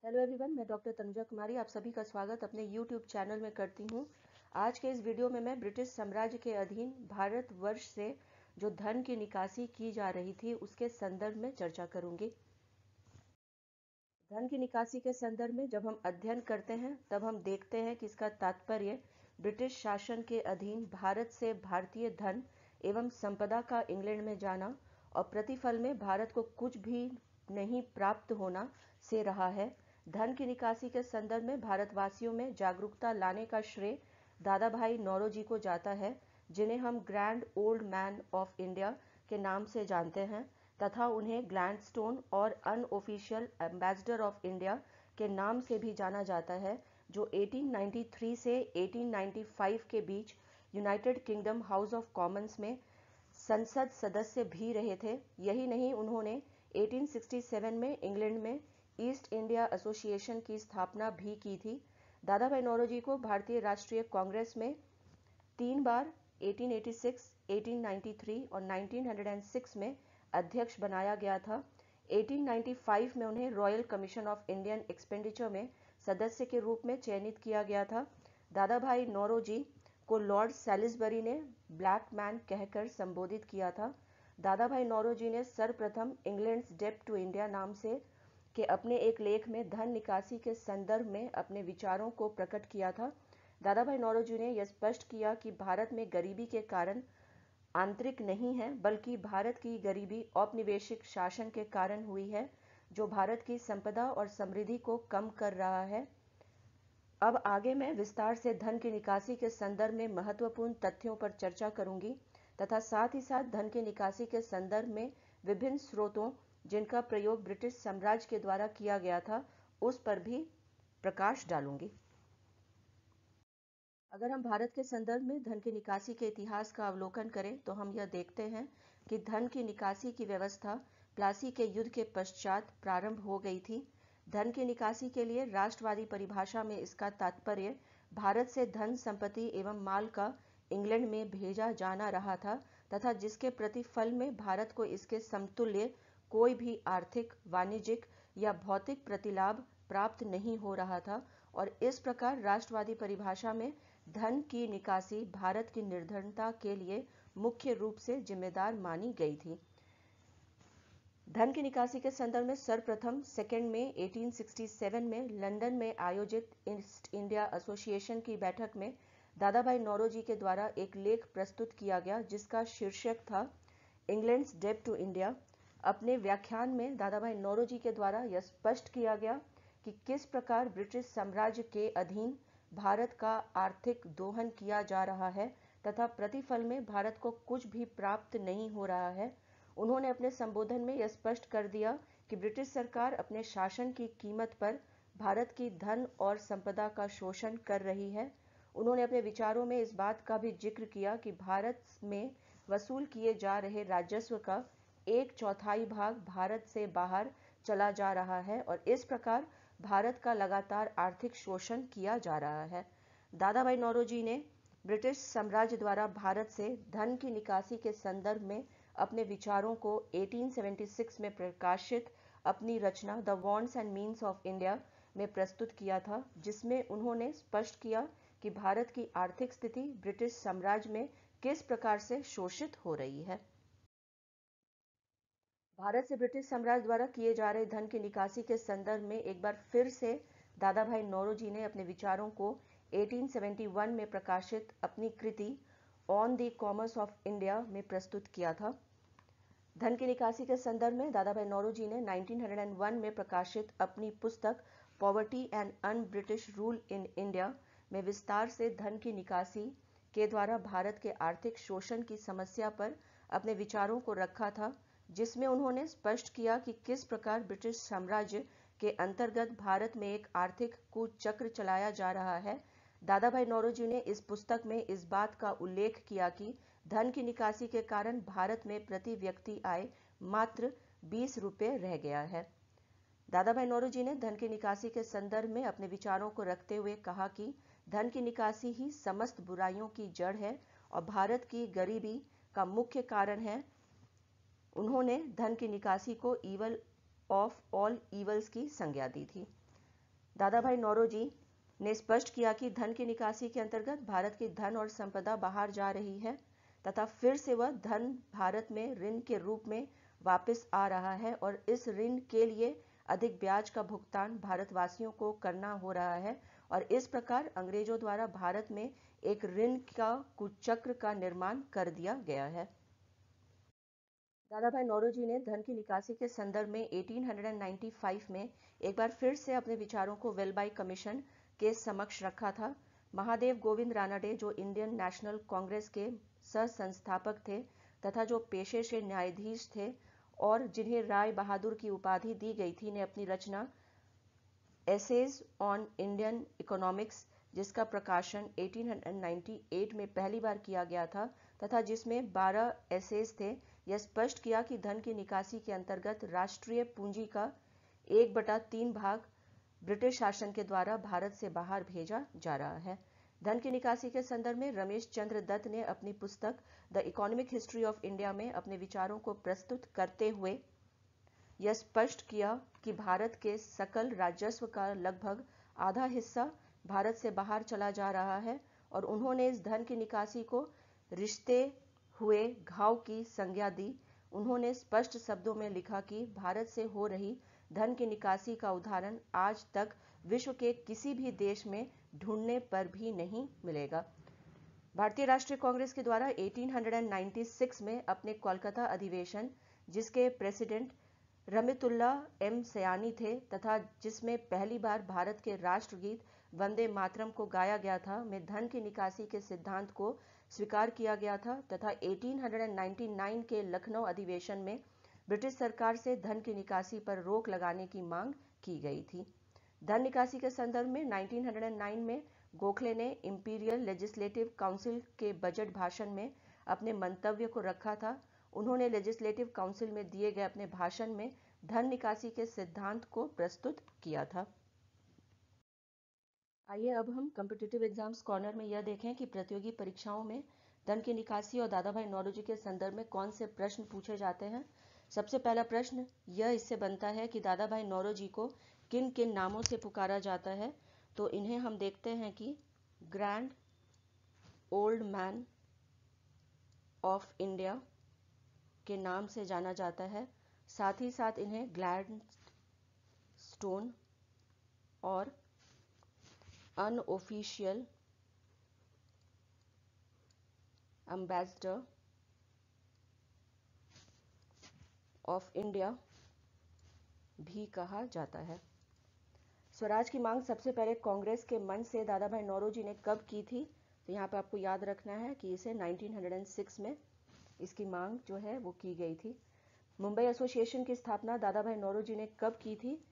Hello everyone, मैं doctor Tanuja कुमारी आप सभी का स्वागत अपने यूट्यूब चैनल में करती हूँ। आज के इस वीडियो में मैं ब्रिटिश साम्राज्य के अधीन भारतवर्ष से जो धन की निकासी की जा रही थी उसके संदर्भ में चर्चा करूंगी। धन की निकासी के संदर्भ में जब हम अध्ययन करते हैं तब हम देखते हैं कि इसका तात्पर्य ब्रिटिश शासन के अधीन भारत से भारतीय धन एवं संपदा का इंग्लैंड में जाना और प्रतिफल में भारत को कुछ भी नहीं प्राप्त होना से रहा है। धन की निकासी के संदर्भ में भारतवासियों में जागरूकता लाने का श्रेय दादा भाई नौरोजी को जाता है, जिन्हें हम grand old man of India के नाम से जानते हैं तथा उन्हें ग्लैडस्टोन और अनऑफिशियल एम्बेसडर ऑफ इंडिया के नाम से भी जाना जाता है, जो 1893 से 1895 के बीच United Kingdom House of Commons में संसद सदस्य भी रहे थे। यही नहीं, उन्होंने 1867 में इंग्लैंड में ईस्ट इंडिया एसोसिएशन की स्थापना भी की थी। दादा भाई नौरोजी को भारतीय राष्ट्रीय कांग्रेस में 3 बार 1886, 1893 और 1906 में अध्यक्ष बनाया गया था। 1895 में उन्हें royal commission of Indian expenditure में सदस्य के रूप में चयनित किया गया था। दादा भाई नौरोजी को लॉर्ड सैलिसबरी ने ब्लैक मैन कहकर संबोधित किया था। दादा भाई नौरोजी ने सर्वप्रथम इंग्लैंड्स डेब्ट टू इंडिया नाम से के अपने एक लेख में धन निकासी के संदर्भ में अपने विचारों को प्रकट किया था। दादा भाई नौरोजी ने यह स्पष्ट किया कि भारत में गरीबी के कारण आंतरिक नहीं है, बल्कि भारत की गरीबी औपनिवेशिक शासन के कारण हुई है, जो भारत की संपदा और समृद्धि को कम कर रहा है। अब आगे मैं विस्तार से धन की निकासी के संदर्भ में महत्वपूर्ण तथ्यों पर चर्चा करूंगी तथा साथ ही साथ धन की निकासी के संदर्भ में विभिन्न स्रोतों जिनका प्रयोग ब्रिटिश साम्राज्य के द्वारा किया गया था उस पर भी प्रकाश डालूंगी। अगर हम भारत के संदर्भ में धन की निकासी के इतिहास का अवलोकन करें तो हम यह देखते हैं कि धन की निकासी की व्यवस्था प्लासी के युद्ध के पश्चात प्रारंभ हो गई थी। धन की निकासी के लिए राष्ट्रवादी परिभाषा में इसका तात्पर्य भारत से धन संपत्ति एवं माल का इंग्लैंड में भेजा जाना रहा था तथा जिसके प्रतिफल में भारत को इसके समतुल्य कोई भी आर्थिक, वाणिज्यिक या भौतिक प्रतिलाभ प्राप्त नहीं हो रहा था और इस प्रकार राष्ट्रवादी परिभाषा में धन की निकासी भारत की निर्धनता के लिए मुख्य रूप से जिम्मेदार मानी गई थी। धन की निकासी के संदर्भ में सर्वप्रथम 2 मई 1867 में लंदन में आयोजित ईस्ट इंडिया एसोसिएशन की बैठक में दादा भाई नौरोजी के द्वारा एक लेख प्रस्तुत किया गया जिसका शीर्षक था इंग्लैंड्स डेब्ट टू इंडिया। अपने व्याख्यान में दादा भाई नौरोजी के द्वारा यह स्पष्ट किया गया कि किस प्रकार ब्रिटिश साम्राज्य के अधीन भारत का आर्थिक दोहन किया जा रहा है तथा प्रतिफल में भारत को कुछ भी प्राप्त नहीं हो रहा है। उन्होंने अपने संबोधन में यह स्पष्ट कर दिया कि ब्रिटिश सरकार अपने शासन की कीमत पर भारत की धन और संपदा का शोषण कर रही है। उन्होंने अपने विचारों में इस बात का भी जिक्र किया कि भारत में वसूल किए जा रहे राजस्व का 1/4 भाग भारत से बाहर चला जा रहा है और इस प्रकार भारत का लगातार आर्थिक शोषण किया जा रहा है। दादा भाई नौरोजी ने ब्रिटिश साम्राज्य द्वारा भारत से धन की निकासी के संदर्भ में अपने विचारों को 1876 में प्रकाशित अपनी रचना the wants and means of India में प्रस्तुत किया था, जिसमें उन्होंने स्पष्ट किया कि भारत की आर्थिक स्थिति ब्रिटिश साम्राज्य में किस प्रकार से शोषित हो रही है। भारत से ब्रिटिश साम्राज्य द्वारा किए जा रहे धन की निकासी के संदर्भ में एक बार फिर से दादा भाई नौरोजी ने अपने विचारों को 1871 में प्रकाशित अपनी कृति on the commerce of India में प्रस्तुत किया था। धन की निकासी के संदर्भ में दादा भाई नौरोजी ने 1901 में प्रकाशित अपनी पुस्तक poverty and un British rule in India में विस्तार से धन की निकासी के द्वारा भारत के आर्थिक शोषण की समस्या पर अपने विचारों को रखा था, जिसमें उन्होंने स्पष्ट किया कि किस प्रकार ब्रिटिश साम्राज्य के अंतर्गत भारत में एक आर्थिक कुचक्र चलाया जा रहा है। दादा भाई नौरोजी ने इस पुस्तक में इस बात का उल्लेख किया कि धन की निकासी के कारण भारत में प्रति व्यक्ति आय मात्र 20 रुपये रह गया है। दादा भाई नौरोजी ने धन की निकासी के संदर्भ में अपने विचारों को रखते हुए कहा कि धन की निकासी ही समस्त बुराइयों की जड़ है और भारत की गरीबी का मुख्य कारण है। उन्होंने धन की निकासी को ईवल ऑफ ऑल ईवल्स की संज्ञा दी थी। दादा भाई नौरोजी ने स्पष्ट किया कि धन की निकासी के अंतर्गत भारत की धन और संपदा बाहर जा रही है तथा फिर से वह धन भारत में ऋण के रूप में वापस आ रहा है और इस ऋण के लिए अधिक ब्याज का भुगतान भारतवासियों को करना हो रहा है और इस प्रकार अंग्रेजों द्वारा भारत में एक ऋण का कुचक्र का निर्माण कर दिया गया है। दादा भाई नौरोजी ने धन की निकासी के संदर्भ में 1895 में एक बार फिर से अपने विचारों को वेलबाई कमीशन के समक्ष रखा था। महादेव गोविंद रानडे, जो इंडियन नेशनल कांग्रेस के सह संस्थापक थे तथा जो पेशे से न्यायाधीश थे और जिन्हें राय बहादुर की उपाधि दी गई थी, ने अपनी रचना एसेज ऑन इंडियन इकोनॉमिक्स, जिसका प्रकाशन 1898 में पहली बार किया गया था तथा जिसमें 12 एसेज थे, यह स्पष्ट किया कि धन की निकासी के अंतर्गत राष्ट्रीय पूंजी का 1/3 भाग ब्रिटिश शासन के द्वारा भारत से बाहर भेजा जा रहा है। धन की निकासी के संदर्भ में रमेश चंद्र दत्त ने अपनी पुस्तक the economic history of India में अपने विचारों को प्रस्तुत करते हुए यह स्पष्ट किया कि भारत के सकल राजस्व का लगभग आधा हिस्सा भारत से बाहर चला जा रहा है और उन्होंने इस धन की निकासी को रिश्ते हुए घाव की संज्ञा दी। उन्होंने स्पष्ट शब्दों में लिखा कि भारत से हो रही धन की निकासी का उदाहरण आज तक विश्व के किसी भी देश में ढूंढने पर भी नहीं मिलेगा। भारतीय राष्ट्रीय कांग्रेस के द्वारा 1896 में अपने कोलकाता अधिवेशन, जिसके प्रेसिडेंट रमितुल्ला एम सयानी थे तथा जिसमें पहली बार भारत के राष्ट्रगीत वंदे मातरम को गाया गया था, में धन की निकासी के सिद्धांत को स्वीकार किया गया था तथा 1899 के लखनऊ अधिवेशन में ब्रिटिश सरकार से धन की निकासी पर रोक लगाने की मांग की गई थी। धन निकासी के संदर्भ में 1909 में गोखले ने इंपीरियल लेजिस्लेटिव काउंसिल के बजट भाषण में अपने मंतव्य को रखा था। उन्होंने लेजिस्लेटिव काउंसिल में दिए गए अपने भाषण में धन निकासी के सिद्धांत को प्रस्तुत किया था। आइए अब हम कॉम्पिटिटिव एग्जाम्स कॉर्नर में यह देखें कि प्रतियोगी परीक्षाओं में धन की निकासी और दादा भाई नौरोजी के संदर्भ में कौन से प्रश्न पूछे जाते हैं। सबसे पहला प्रश्न यह इससे बनता है कि दादा भाई नौरोजी को किन किन नामों से पुकारा जाता है। तो इन्हें हम देखते हैं कि grand old man of India के नाम से जाना जाता है। साथ ही साथ इन्हें ग्लैडस्टोन और अनऑफिशियल एम्बेसडर ऑफ इंडिया भी कहा जाता है। स्वराज की मांग सबसे पहले कांग्रेस के मंच से दादा भाई नौरोजी ने कब की थी। तो यहाँ पे आपको याद रखना है कि इसे 1906 में इसकी मांग जो है वो की गई थी। मुंबई एसोसिएशन की स्थापना दादा भाई नौरोजी ने कब की थी।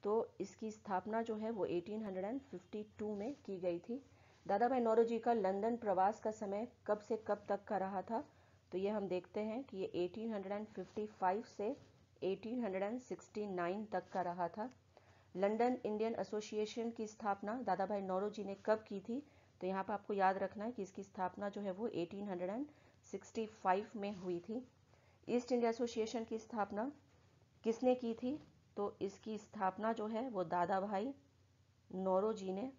तो इसकी स्थापना जो है वो 1852 में की गई थी। दादा भाई नौरोजी का लंदन प्रवास का समय कब से कब तक का रहा था। तो ये हम देखते हैं कि ये 1855 से 1869 तक का रहा था। लंदन इंडियन एसोसिएशन की स्थापना दादा भाई नौरोजी ने कब की थी। तो यहाँ पर आपको याद रखना है कि इसकी स्थापना जो है वो 1865 में हुई थी। ईस्ट इंडिया एसोसिएशन की स्थापना किसने की थी। तो इसकी स्थापना जो है वो दादा भाई नौरोजी ने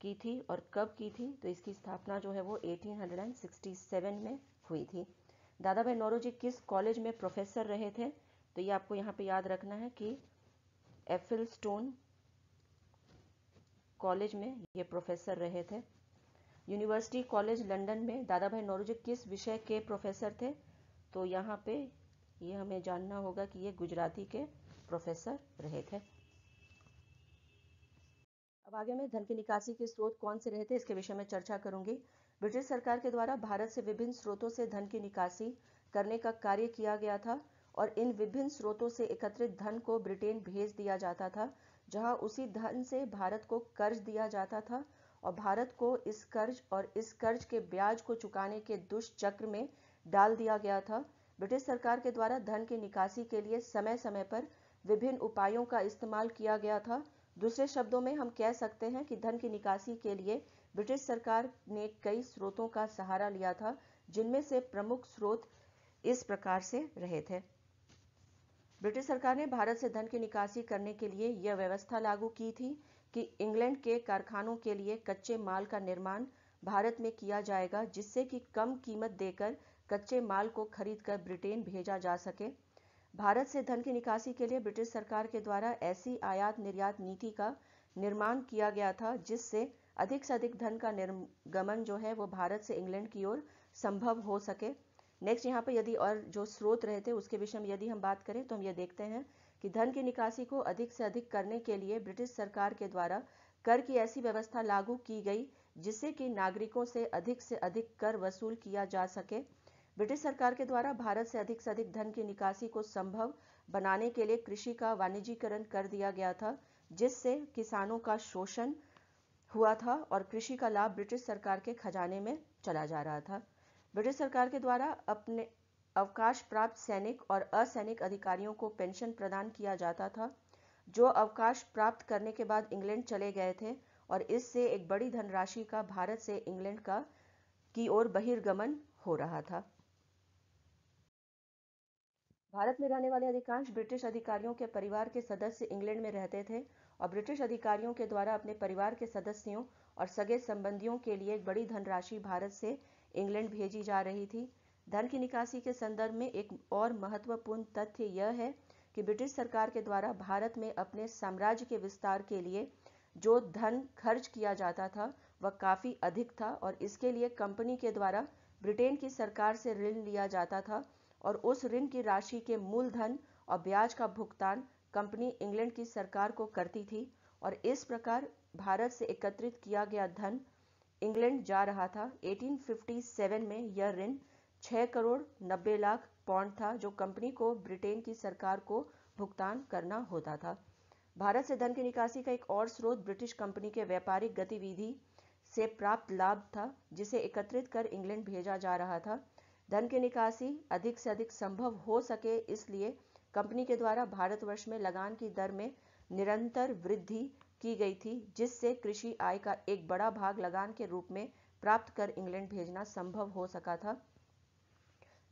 की थी और कब की थी। तो इसकी स्थापना जो है वो 1867 में हुई थी। दादा भाई नौरोजी किस कॉलेज में प्रोफेसर रहे थे। तो ये आपको यहाँ पे याद रखना है कि एफिलस्टोन कॉलेज में ये प्रोफेसर रहे थे। यूनिवर्सिटी कॉलेज लंदन में दादा भाई नौरोजी किस विषय के प्रोफेसर थे। तो यहाँ पे ये हमें जानना होगा कि ये गुजराती के प्रोफेसर रहे थे। अब आगे मैं धन की निकासी के स्रोत कौन से रहे थे इसके विषय में चर्चा करूंगी। ब्रिटिश सरकार के द्वारा भारत से विभिन्न स्रोतों से धन की निकासी करने का कार्य किया गया था और इन विभिन्न स्रोतों से एकत्रित धन को ब्रिटेन भेज दिया जाता था, जहां उसी धन से भारत को कर्ज दिया जाता था और भारत को इस कर्ज और इस कर्ज के ब्याज को चुकाने के दुष्चक्र में डाल दिया गया था। ब्रिटिश सरकार के द्वारा धन की निकासी के लिए समय समय पर विभिन्न उपायों का इस्तेमाल किया गया था। दूसरे शब्दों में हम कह सकते हैं कि धन की निकासी के लिए ब्रिटिश सरकार ने कई स्रोतों का सहारा लिया था, जिनमें से प्रमुख स्रोत इस प्रकार से रहे थे। ब्रिटिश सरकार ने भारत से धन की निकासी करने के लिए यह व्यवस्था लागू की थी कि इंग्लैंड के कारखानों के लिए कच्चे माल का निर्माण भारत में किया जाएगा, जिससे कि कम कीमत देकर कच्चे माल को खरीदकर ब्रिटेन भेजा जा सके। भारत से धन की निकासी के लिए ब्रिटिश सरकार के द्वारा ऐसी आयात निर्यात नीति का निर्माण किया गया था जिससे अधिक से अधिक धन का निर्गमन जो है वो भारत से इंग्लैंड की ओर संभव हो सके। नेक्स्ट यहाँ पे यदि और जो स्रोत रहे थे उसके विषय में यदि हम बात करें तो हम ये देखते हैं कि धन की निकासी को अधिक से अधिक करने के लिए ब्रिटिश सरकार के द्वारा कर की ऐसी व्यवस्था लागू की गई जिससे कि नागरिकों से अधिक कर वसूल किया जा सके। ब्रिटिश सरकार के द्वारा भारत से अधिक धन की निकासी को संभव बनाने के लिए कृषि का वाणिज्यीकरण कर दिया गया था, जिससे किसानों का शोषण हुआ था और कृषि का लाभ ब्रिटिश सरकार के खजाने में चला जा रहा था। ब्रिटिश सरकार के द्वारा अपने अवकाश प्राप्त सैनिक और असैनिक अधिकारियों को पेंशन प्रदान किया जाता था, जो अवकाश प्राप्त करने के बाद इंग्लैंड चले गए थे, और इससे एक बड़ी धनराशि का भारत से इंग्लैंड की ओर बहिर्गमन हो रहा था। भारत में रहने वाले अधिकांश ब्रिटिश अधिकारियों के परिवार के सदस्य इंग्लैंड में रहते थे और ब्रिटिश अधिकारियों के द्वारा अपने परिवार के सदस्यों और सगे संबंधियों के लिए एक बड़ी धनराशि भारत से इंग्लैंड भेजी जा रही थी। धन की निकासी के संदर्भ में एक और महत्वपूर्ण तथ्य यह है कि ब्रिटिश सरकार के द्वारा भारत में अपने साम्राज्य के विस्तार के लिए जो धन खर्च किया जाता था वह काफी अधिक था और इसके लिए कंपनी के द्वारा ब्रिटेन की सरकार से ऋण लिया जाता था और उस ऋण की राशि के मूलधन और ब्याज का भुगतान कंपनी इंग्लैंड की सरकार को करती थी और इस प्रकार भारत से एकत्रित किया गया धन इंग्लैंड जा रहा था। 1857 में यह ऋण 6 करोड़ 90 लाख पाउंड था जो कंपनी को ब्रिटेन की सरकार को भुगतान करना होता था। भारत से धन की निकासी का एक और स्रोत ब्रिटिश कंपनी के व्यापारिक गतिविधि से प्राप्त लाभ था जिसे एकत्रित कर इंग्लैंड भेजा जा रहा था। धन की निकासी अधिक से अधिक संभव हो सके इसलिए कंपनी के द्वारा भारतवर्ष में लगान की दर में निरंतर वृद्धि की गई थी, जिससे कृषि आय का एक बड़ा भाग लगान के रूप में प्राप्त कर इंग्लैंड भेजना संभव हो सका था।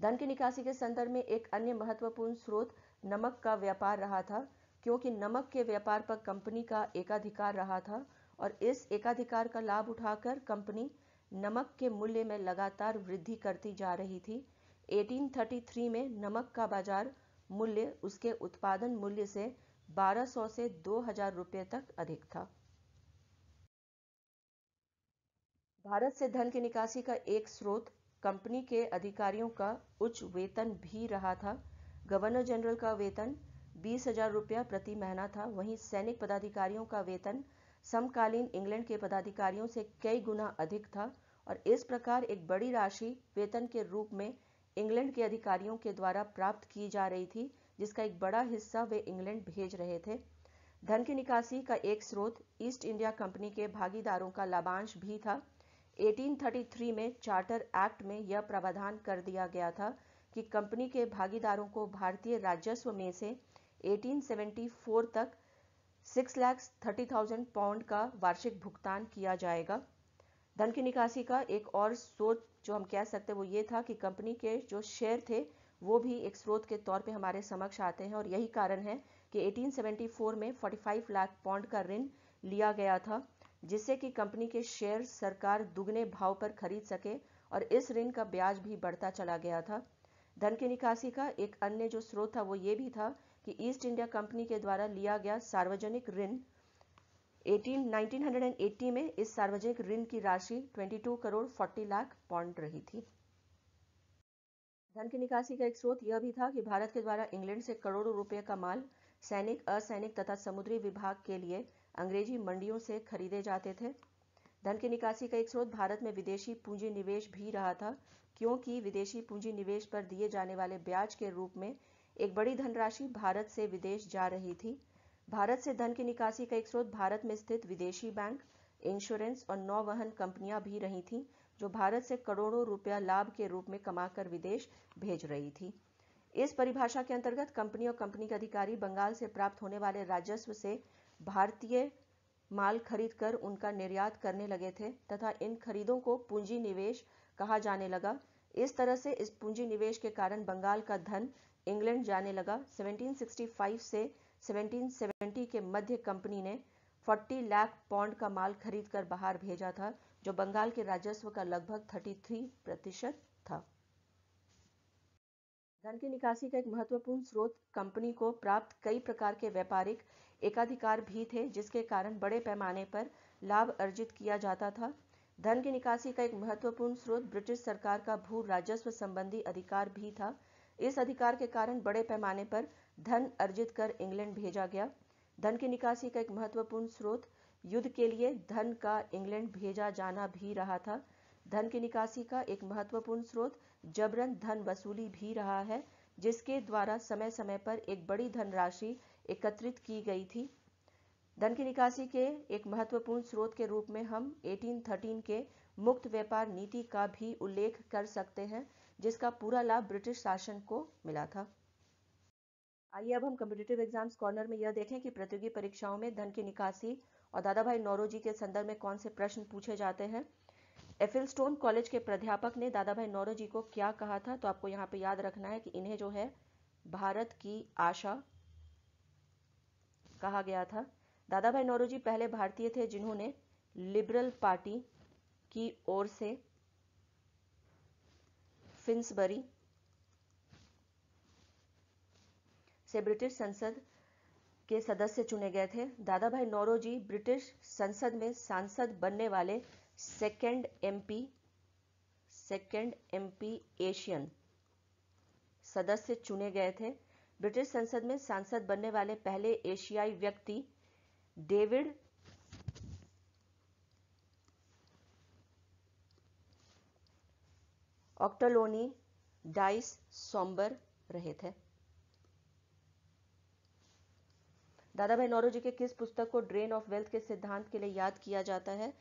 धन की निकासी के संदर्भ में एक अन्य महत्वपूर्ण स्रोत नमक का व्यापार रहा था, क्योंकि नमक के व्यापार पर कंपनी का एकाधिकार रहा था और इस एकाधिकार का लाभ उठाकर कंपनी नमक के मूल्य में लगातार वृद्धि करती जा रही थी। 1833 में नमक का बाजार मूल्य उसके उत्पादन मूल्य से 1200 से 2000 रुपये तक अधिक था। भारत से धन की निकासी का एक स्रोत कंपनी के अधिकारियों का उच्च वेतन भी रहा था। गवर्नर जनरल का वेतन 20,000 रुपया प्रति महीना था। वहीं सैनिक पदाधिकारियों का वेतन समकालीन इंग्लैंड के पदाधिकारियों से कई गुना अधिक था और इस प्रकार एक बड़ी राशि वेतन के रूप में इंग्लैंड के अधिकारियों के द्वारा प्राप्त की जा रही थी, जिसका एक बड़ा हिस्सा वे इंग्लैंड भेज रहे थे। धन की निकासी का एक स्रोत ईस्ट इंडिया कंपनी के भागीदारों का लाभांश भी था। 1833 में चार्टर एक्ट में यह प्रावधान कर दिया गया था कि कंपनी के भागीदारों को भारतीय राजस्व में से 1874 तक 6,30,000 पाउंड का वार्षिक भुगतान किया जाएगा। धन की निकासी का एक और स्रोत जो हम कह सकते हैं वो ये था कि कंपनी के जो शेयर थे वो भी एक स्रोत के तौर पे हमारे समक्ष आते हैं और यही कारण है कि 1874 में 45 लाख पाउंड का ऋण लिया गया था, जिससे कि कंपनी के शेयर सरकार दुगने भाव पर खरीद सके और इस ऋण का ब्याज भी बढ़ता चला गया था। धन की निकासी का एक अन्य जो स्रोत था वो ये भी था कि ईस्ट इंडिया कंपनी के द्वारा लिया गया सार्वजनिक ऋण 1980 में इस सार्वजनिक ऋण की राशि 22 करोड़ 40 लाख पाउंड रही थी। धन की निकासी का एक स्रोत यह भी था कि भारत के द्वारा इंग्लैंड से करोड़ों रुपए का माल सैनिक, असैनिक तथा समुद्री विभाग के लिए अंग्रेजी मंडियों से खरीदे जाते थे। धन की निकासी का एक स्रोत भारत में विदेशी पूंजी निवेश भी रहा था, क्योंकि विदेशी पूंजी निवेश पर दिए जाने वाले ब्याज के रूप में एक बड़ी धनराशि भारत से विदेश जा रही थी। भारत से धन की निकासी का एक स्रोत भारत में स्थित विदेशी बैंक, इंश्योरेंस और नौवहन कंपनियां भी रही थीं, जो भारत से करोड़ों रुपया लाभ के रूप में कमाकर विदेश भेज रही थी। इस परिभाषा के अंतर्गत कंपनी और कंपनी के अधिकारी बंगाल से प्राप्त होने वाले राजस्व से भारतीय माल खरीदकर उनका निर्यात करने लगे थे तथा इन खरीदों को पूंजी निवेश कहा जाने लगा। इस तरह से इस पूंजी निवेश के कारण बंगाल का धन इंग्लैंड जाने लगा। 1765 से 1770 के मध्य कंपनी ने 40 लाख पौंड का माल खरीदकर बाहर भेजा था, जो बंगाल के राजस्व का लगभग 33% था। धन की निकासी का एक महत्वपूर्ण स्रोत कंपनी को प्राप्त कई प्रकार के व्यापारिक एकाधिकार भी थे, जिसके कारण बड़े पैमाने पर लाभ अर्जित किया जाता था। धन की निकासी का एक महत्वपूर्ण स्रोत ब्रिटिश सरकार का भू राजस्व संबंधी अधिकार भी था। इस अधिकार के कारण बड़े पैमाने पर धन अर्जित कर इंग्लैंड भेजा गया। धन की निकासी का एक महत्वपूर्ण स्रोत युद्ध के लिए धन का इंग्लैंड भेजा जाना भी रहा था। धन की निकासी का एक महत्वपूर्ण स्रोत जबरन धन वसूली भी रहा है, जिसके द्वारा समय समय पर एक बड़ी धनराशि एकत्रित की गई थी। धन की निकासी के एक महत्वपूर्ण स्रोत के रूप में हम 1813 के मुक्त व्यापार नीति का भी उल्लेख कर सकते हैं, जिसका पूरा लाभ ब्रिटिश शासन को मिला था। आइए अब हम कॉम्पिटिटिव एग्जाम्स कॉर्नर में यह देखें कि प्रतियोगी परीक्षाओं में धन की निकासी और दादा भाई नौरोजी के संदर्भ में कौन से प्रश्न पूछे जाते हैं। एफिलस्टोन कॉलेज के प्राध्यापक ने दादा भाई नौरोजी को क्या कहा था, तो आपको यहाँ पे याद रखना है कि इन्हें जो है भारत की आशा कहा गया था। दादा भाई नौरोजी पहले भारतीय थे जिन्होंने लिबरल पार्टी की ओर से फिन्सबरी से ब्रिटिश संसद के सदस्य चुने गए थे। दादा भाई नौरोजी ब्रिटिश संसद में सांसद बनने वाले सेकंड एमपी एशियन सदस्य चुने गए थे। ब्रिटिश संसद में सांसद बनने वाले पहले एशियाई व्यक्ति डेविड ऑक्टलोनी डाइस सॉम्बर रहे थे। दादा भाई नौरोजी के किस पुस्तक को ड्रेन ऑफ वेल्थ के सिद्धांत के लिए याद किया जाता है,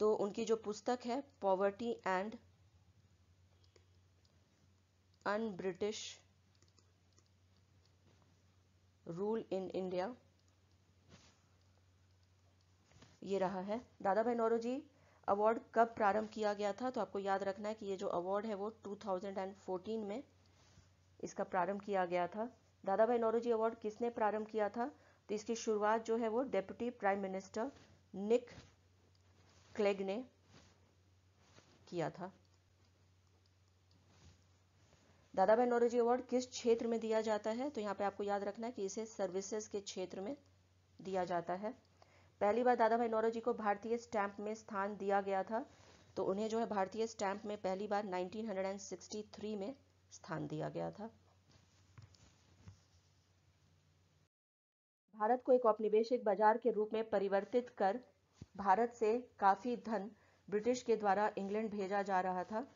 तो उनकी जो पुस्तक है poverty and un-British rule in India, ये रहा है। दादा भाई नौरोजी अवार्ड कब प्रारंभ किया गया था, तो आपको याद रखना है कि ये जो अवार्ड है वो 2014 में इसका प्रारंभ किया गया था। दादा भाई नौरोजी अवार्ड किसने प्रारंभ किया था, तो इसकी शुरुआत जो है वो डेप्यूटी प्राइम मिनिस्टर निक क्लेग ने किया था। दादा भाई नौरोजी अवार्ड किस क्षेत्र में दिया जाता है, तो यहाँ पे आपको याद रखना है कि इसे सर्विसेज के क्षेत्र में दिया जाता है। पहली बार दादा भाई नौरोजी को भारतीय स्टैंप में स्थान दिया गया था, तो उन्हें जो है भारतीय स्टैंप में पहली बार 1963 में स्थान दिया गया था। भारत को एक औपनिवेशिक बाजार के रूप में परिवर्तित कर भारत से काफी धन ब्रिटिश के द्वारा इंग्लैंड भेजा जा रहा था।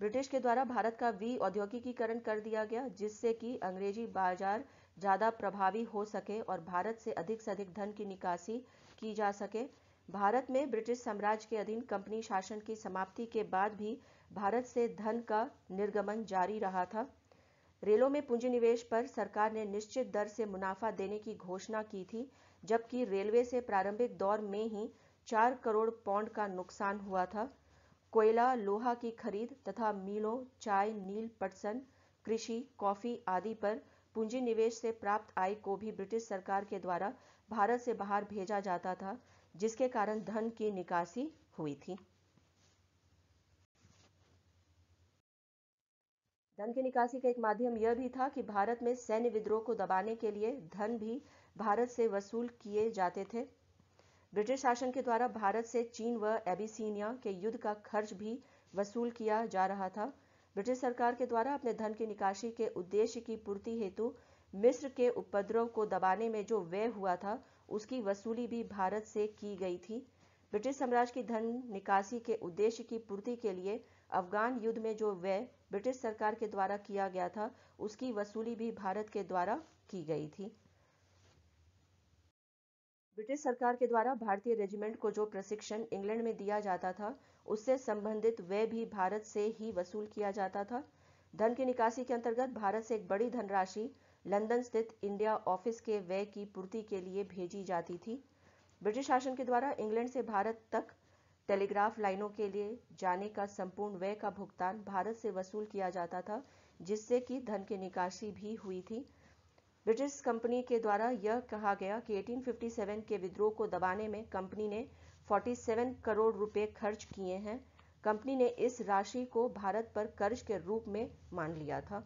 ब्रिटिश के द्वारा भारत का औद्योगिकीकरण कर दिया गया, जिससे कि अंग्रेजी बाजार ज़्यादा प्रभावी हो सके और भारत से अधिक धन की निकासी की जा सके। भारत में ब्रिटिश साम्राज्य के अधीन कंपनी शासन की समाप्ति के बाद भी भारत से धन का निर्गमन जारी रहा था। रेलों में पूंजी निवेश पर सरकार ने निश्चित दर से मुनाफा देने की घोषणा की थी, जबकि रेलवे से प्रारंभिक दौर में ही 4 करोड़ पौंड का नुकसान हुआ था। कोयला, लोहा की खरीद तथा मिलों, चाय, नील पटसन, कृषि, कॉफी आदि पर पूंजी निवेश से प्राप्त आय को भी ब्रिटिश सरकार के द्वारा भारत से बाहर भेजा जाता था, जिसके कारण धन की निकासी हुई थी। धन की निकासी का एक माध्यम यह भी था कि भारत में सैन्य विद्रोह को दबाने के लिए धन भी भारत से वसूल किए जाते थे। ब्रिटिश शासन के द्वारा भारत से चीन व एबिसीनिया के युद्ध का खर्च भी वसूल किया जा रहा था। ब्रिटिश सरकार के द्वारा अपने धन की निकासी के उद्देश्य की पूर्ति हेतु मिस्र के उपद्रव को दबाने में जो व्यय हुआ था, उसकी वसूली भी भारत से की गई थी। ब्रिटिश साम्राज्य की धन निकासी के उद्देश्य की पूर्ति के लिए अफगान युद्ध में जो व्यय ब्रिटिश सरकार के द्वारा किया गया था, उसकी वसूली भी भारत के द्वारा की गई थी। ब्रिटिश सरकार के द्वारा भारतीय रेजिमेंट को जो प्रशिक्षण इंग्लैंड में दिया जाता था, उससे संबंधित व्यय भी भारत से ही वसूल किया जाता था। धन की निकासी के अंतर्गत भारत से एक बड़ी धनराशि लंदन स्थित इंडिया ऑफिस के व्यय की पूर्ति के लिए भेजी जाती थी। ब्रिटिश शासन के द्वारा इंग्लैंड से भारत तक टेलीग्राफ लाइनों के लिए जाने का संपूर्ण व्यय का भुगतान भारत से वसूल किया जाता था। जिससे कि धन की निकासी भी हुई थी। ब्रिटिश कंपनी के द्वारा यह कहा गया कि 1857 के विद्रोह को दबाने में कंपनी ने 47 करोड़ रुपए खर्च किए हैं। कंपनी ने इस राशि को भारत पर कर्ज के रूप में मान लिया था।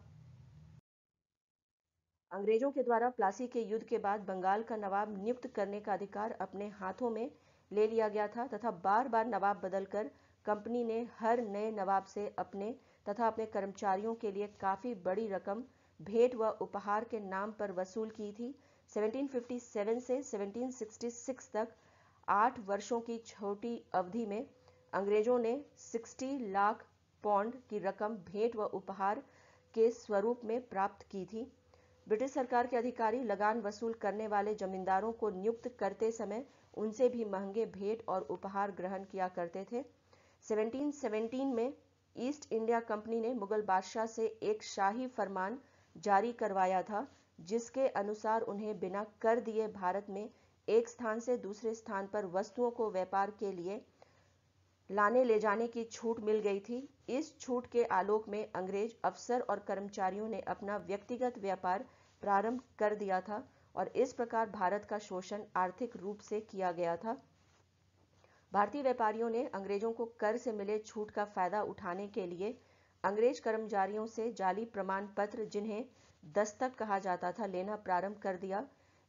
अंग्रेजों के द्वारा प्लासी के युद्ध के बाद बंगाल का नवाब नियुक्त करने का अधिकार अपने हाथों में ले लिया गया था तथा बार बार नवाब बदलकर कंपनी ने हर नए नवाब से अपने तथा अपने कर्मचारियों के लिए काफी बड़ी रकम भेंट व उपहार के नाम पर वसूल की थी। 1757 से 1766 तक 8 वर्षों की छोटी अवधि में अंग्रेजों ने 60 लाख पौंड की रकम भेंट व उपहार के स्वरूप में प्राप्त की थी। ब्रिटिश सरकार के अधिकारी लगान वसूल करने वाले जमींदारों को नियुक्त करते समय उनसे भी महंगे भेंट और उपहार ग्रहण किया करते थे। 1717 में ईस्ट इंडिया कंपनी ने मुगल बादशाह से एक शाही फरमान जारी करवाया था, जिसके अनुसार उन्हें बिना कर दिए भारत में एक स्थान से दूसरे स्थान पर वस्तुओं को व्यापार के लिए लाने ले जाने की छूट मिल गई थी। इस छूट के आलोक में अंग्रेज अफसर और कर्मचारियों ने अपना व्यक्तिगत व्यापार प्रारंभ कर दिया था और इस प्रकार भारत का शोषण आर्थिक रूप से किया गया था। भारतीय व्यापारियों ने अंग्रेजों को कर से मिले छूट का फायदा उठाने के लिए अंग्रेज कर्मचारियों से जाली प्रमाण पत्र, जिन्हें दस्तक कहा जाता था, लेना प्रारंभ कर दिया।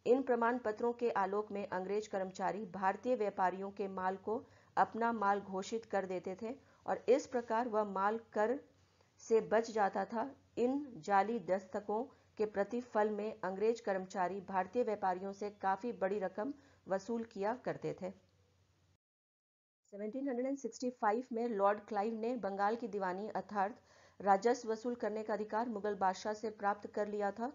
इन प्रमाण पत्रों के आलोक में अंग्रेज कर्मचारी भारतीय व्यापारियों के माल को अपना माल घोषित कर देते थे और इस प्रकार वह माल कर से बच जाता था। इन जाली दस्तकों के प्रतिफल में अंग्रेज कर्मचारी भारतीय व्यापारियों से काफी बड़ी रकम वसूल किया करते थे। 1765 में लॉर्ड क्लाइव ने बंगाल की दीवानी अर्थात राजस्व वसूल करने का अधिकार मुगल बादशाह से प्राप्त कर लिया था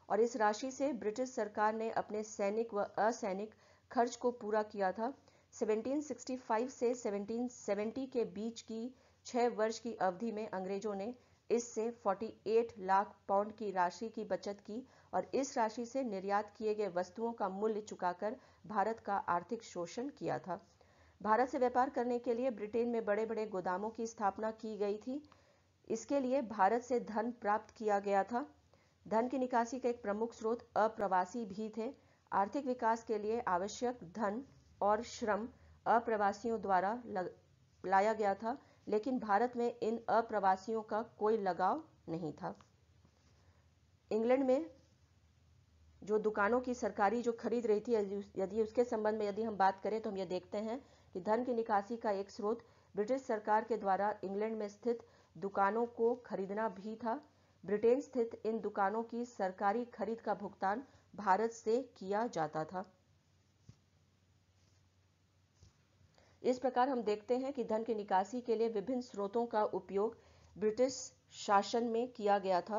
और इस राशि से ब्रिटिश सरकार ने अपने सैनिक व असैनिक खर्च को पूरा किया था। 1765 से 1770 के बीच की 6 वर्ष की अवधि में अंग्रेजों ने इससे 48 लाख पाउंड की राशि की बचत की और इस राशि से निर्यात किए गए वस्तुओं का मूल्य चुकाकर भारत का आर्थिक शोषण किया था। भारत से व्यापार करने के लिए ब्रिटेन में बड़े बड़े गोदामों की स्थापना की गई थी। इसके लिए भारत से धन प्राप्त किया गया था। धन की निकासी का एक प्रमुख स्रोत अप्रवासी भी थे। आर्थिक विकास के लिए आवश्यक धन और श्रम अप्रवासियों द्वारा लाया गया था, लेकिन भारत में इन अप्रवासियों का कोई लगाव नहीं था। इंग्लैंड में जो दुकानों की सरकारी जो खरीद रही थी, यदि उसके संबंध में यदि हम बात करें तो हम ये देखते हैं कि धन की निकासी का एक स्रोत ब्रिटिश सरकार के द्वारा इंग्लैंड में स्थित दुकानों को खरीदना भी था। ब्रिटेन स्थित इन दुकानों की सरकारी खरीद का भुगतान भारत से किया जाता था। इस प्रकार हम देखते हैं कि धन की निकासी के लिए विभिन्न स्रोतों का उपयोग ब्रिटिश शासन में किया गया था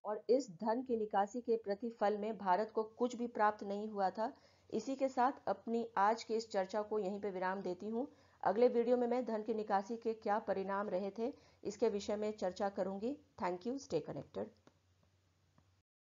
और इस धन की निकासी के प्रतिफल में भारत को कुछ भी प्राप्त नहीं हुआ था। इसी के साथ अपनी आज की इस चर्चा को यहीं पे विराम देती हूँ। अगले वीडियो में मैं धन की निकासी के क्या परिणाम रहे थे इसके विषय में चर्चा करूंगी। Thank you. Stay connected.